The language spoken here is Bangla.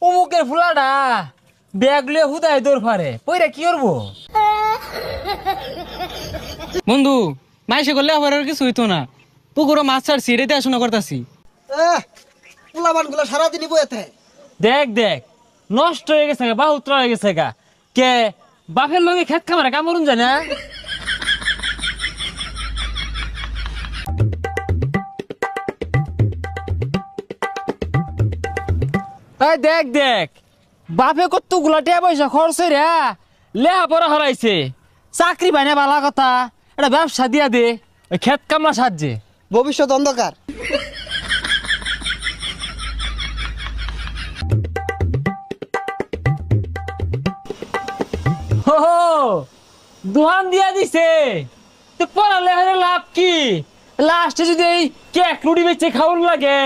অমুকের ফুলাটা ব্যাগ লিয়ে হুদায় দৌড় পারে পইরা কি করবো? বন্ধু মাইসে করলে আবার আর কিছু হইতো না, পুকুরও মাছ ছাড়ছি, রেতে আসনা করতাছি। পোলাবান গুলো সারাদিনই বইতে। দেখ দেখ নষ্ট হয়ে গেছে গা, বাহুত্র হয়ে গেছে গা। কে বাপের লগে খেত খামারে কামড়ুন যায় না? এই দেখ দেখ বাপে কত গুলাটিয়া পয়সা খরচ রে লেহা পড়া হরাইছে, চাকরি পাই না বালা কথা, এটা ব্যবসা দিয়া দে ওই খেত কামলা সাহায্যে। ভবিষ্যৎ অন্ধকার। হো দোহান দিয়া দিছে, তো পড়ালে লাভ কি? লাস্টে যদি এই কেক রুটি বেচে খাওয়ার লাগে